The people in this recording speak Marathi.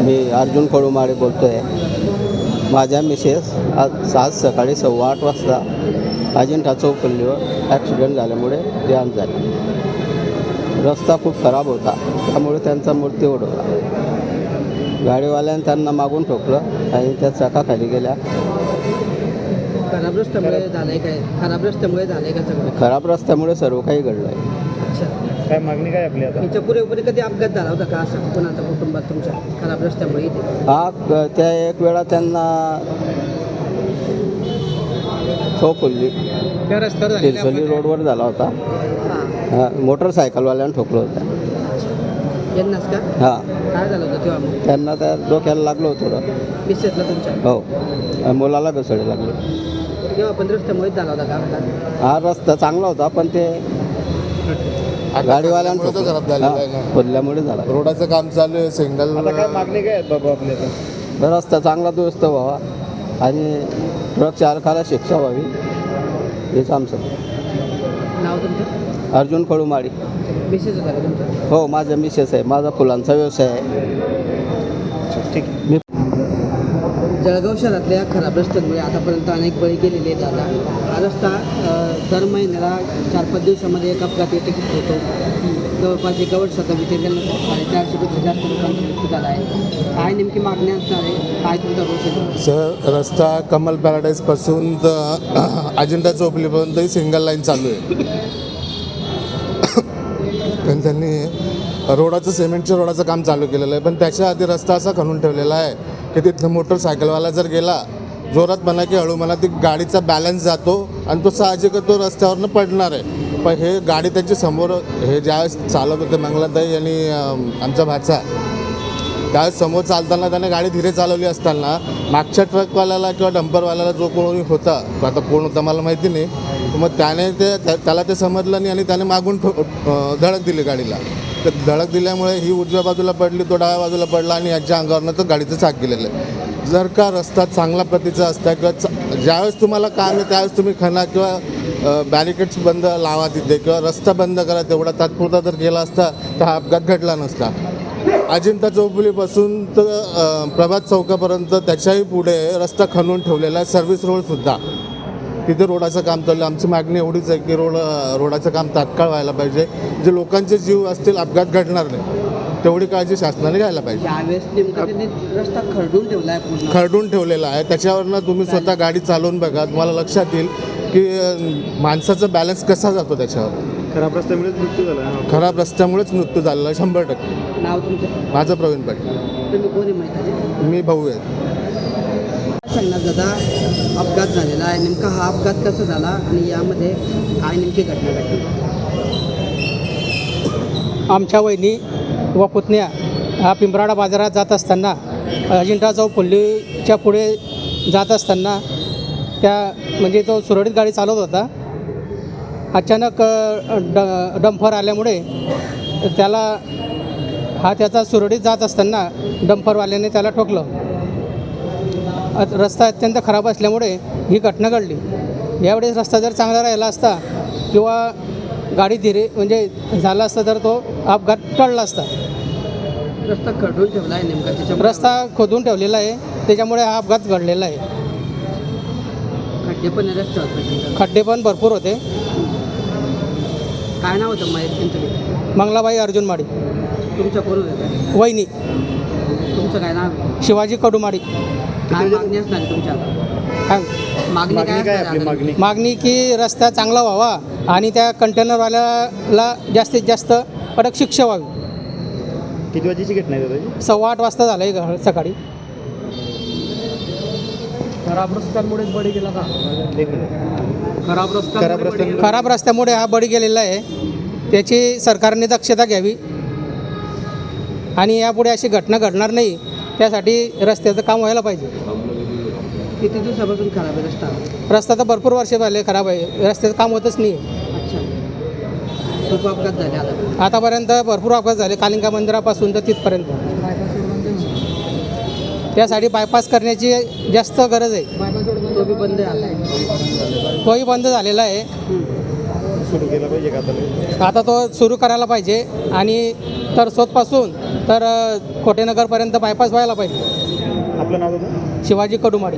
मी अर्जुन कडुमाळे बोलतो आहे. माझ्या मिसेस आज सकाळी 8:15 वाजता अजिंठा चौपल्लीवर ॲक्सिडेंट झाल्यामुळे देहांत झाले. रस्ता खूप खराब होता, त्यामुळे त्यांचा मृत्यू ओढवला. गाडीवाल्याने त्यांना मागून ठोकलं आणि त्या चाकाखाली गेल्या. खराब रस्त्यामुळे झालंय काय? खराब रस्त्यामुळे झालंय का सगळं? खराब रस्त्यामुळे सर्व काही घडलं आहे. अच्छा, काय मागणी काय आपली आता? याच्या पुढे कधी अपघात झाला होता का असं कोणाचा कुटुंबात तुमच्या खराब रस्त्यामुळे इथे? त्या एक वेळा त्यांना चौपल्ली त्या रस्त्यावर तिरसोली रोडवर झाला होता. मोटरसायकलवाल्यानं ठोकलं होतं. यांनाच का? हां, काय झालं होतं तेव्हा मग? त्यांना त्या डोक्याला लागलं होतं थोडं. मिसेसला तुमच्या? हो, मुलाला घसरलं लागलं. तेव्हा पण रस्त्यामुळेच झाला होता का अपघात? हा रस्ता चांगला होता, पण ते गाडीवाल्यानं खोदल्यामुळे झाला. रोडाचं काम चालू आहे. सिंगल आता काय मागणी काय आहेत बाबा आपली आता? रस्ता चांगला दुरुस्त व्हावा आणि ट्रक चालकाला शिक्षा व्हावी, हेच आमचं. नाव तुमचं? अर्जुन कडुमाळी. मिसेस होता का तुमचं? हो, माझा मिसेस आहे. माझा फुलांचा व्यवसाय आहे. ठीक. मी जळगाव शहरातल्या खराब रस्त्यांमुळे आतापर्यंत अनेक बळी गेलेले आहेत. दादा, हा रस्ता दर महिन्याला 4-5 दिवसामध्ये एक अपघात येथे होतो. जवळपास एका वर्षाचा विचारल्यानंतर 450पेक्षा जास्त लोकांचा मृत्यू झाला आहे. काय नेमकी मागणी असणार आहे? काय तुमचा रोष आहे? सर, रस्ता कमल पॅराडाईजपासून तर अजिंठा चौपलीपर्यंत ही सिंगल लाईन चालू आहे. पण त्यांनी सिमेंटच्या रोडाचं काम चालू केलेलं आहे. पण त्याच्या आधी रस्ता असा खणून ठेवलेला आहे की तिथनं मोटरसायकलवाला जर गेला, जोरात म्हणा की हळू म्हणा, ती गाडीचा बॅलन्स जातो आणि तो साहजिक तो रस्त्यावरनं पडणार आहे. पण हे गाडी त्याच्या समोर, हे ज्यावेळेस चालत होते मंगलाताई आणि आमचा भाचा, त्यावेळेस समोर चालताना त्याने गाडी धीरे चालवली असताना मागच्या ट्रकवाल्याला किंवा डंपरवाल्याला जो कोणी होता, आता कोण होता मला माहिती नाही, मग त्याने त्याला ते समजलं नाही आणि त्याने मागून धडक दिली गाडीला. तर धडक दिल्यामुळे ही उजव्या बाजूला पडली, तो डाव्या बाजूला पडला आणि याच्या अंगावरनं तर गाडीचं चाक गेलेलं आहे. जर का रस्ता चांगल्या प्रतीचा असता किंवा ज्यावेळेस तुम्हाला काम आहे त्यावेळेस तुम्ही खणा किंवा बॅरिकेड्स बंद लावा तिथे किंवा रस्ता बंद करा, तेवढा तात्पुरता जर केला असता तर हा अपघात घडला नसता. अजिंठा चौफुलीपासून तर प्रभात चौकापर्यंत त्याच्याही पुढे रस्ता खणून ठेवलेला आहे. सर्व्हिस रोडसुद्धा तिथे रोडाचं काम चाललं आहे. आमची मागणी एवढीच आहे की रोडाचं काम तात्काळ व्हायला पाहिजे. जे लोकांचे जीव असतील, अपघात घडणार नाही, तेवढी काळजी शासनाने घ्यायला पाहिजे. यावेळेस नेमका त्यांनी रस्ता खरडून ठेवला आहे, पूर्ण खरडून ठेवलेला आहे. त्याच्यावरनं तुम्ही स्वतः गाडी चालवून बघा, तुम्हाला लक्षात येईल की माणसाचा बॅलन्स कसा जातो त्याच्यावर. खराब रस्त्यामुळेच मृत्यू झाला. खराब रस्त्यामुळेच मृत्यू झालेला 100%. नाव तुमचं? माझं प्रवीण पाटील. तुम्ही कोणी माहिती आहे? मी भाऊ आहे. सांगणार दादा, अपघात झालेला आहे, नेमका हा अपघात कसा झाला आणि यामध्ये काय नेमकी घटना घडली? आमच्या वहिनी व पुतण्या हा पिंपराडा बाजारात जात असताना, अजिंठा चौफुलीच्या पुढे जात असताना म्हणजे तो सुरळीत गाडी चालवत होता. अचानक डंपर आल्यामुळे त्याचा सुरळीत जात असताना डंपरवाल्याने त्याला ठोकलं. रस्ता अत्यंत खराब असल्यामुळे ही घटना घडली. यावेळेस रस्ता जर चांगला राहिला असता किंवा गाडी धीरे म्हणजे झाला असता तर तो अपघात टळला असता. रस्ता खरडून ठेवला आहे नेमका त्याच्या? रस्ता खोदून ठेवलेला आहे, त्याच्यामुळे हा अपघात घडलेला आहे. खड्डे पण रस्त्यावर? खड्डे पण भरपूर होते. काय नाव होतं माहिती तुमचं? मंगलाबाई अर्जुन माडी. तुमच्या कोण होतं? वहिनी. तुमचं काय नाव आहे? शिवाजी कडुमाडी. काय मागणी असणार आहे तुमच्या? मागणी मागणी काय आपली असणार आहे? मागणी की रस्ता चांगला व्हावा आणि त्या कंटेनरवाल्याला जास्तीत जास्त कडक शिक्षा व्हावी. किती वाजेची घटना आहे दादा? 8:15 वाजता झालं आहे सकाळी. खराब रस्त्यांमुळेच बळी गेला का? खराब रस्त्यामुळे हा बळी गेलेला आहे. त्याची सरकारने दक्षता घ्यावी आणि यापुढे अशी घटना घडणार नाही, त्यासाठी रस्त्याचं काम व्हायला पाहिजे. किती दिवसापासून खराब आहे रस्ता? रस्ता तर भरपूर वर्ष झाले खराब आहे, रस्त्याचं काम होतच नाही. अच्छा, खूप अपघात झाले आतापर्यंत भरपूर अपघात झाले, कालिंगा मंदिरापासून तर तिथपर्यंत. त्यासाठी बायपास करण्याची जास्त गरज आहे. तो बी बंद आहे? तोही बंद झालेला आहे. सुरू केला पाहिजे का आता? आता तो सुरू करायला पाहिजे आणि तर स्वतपासून तर कोटेनगरपर्यंत बायपास व्हायला पाहिजे. आपलं नाव होतं शिवाजी कडुमाडी.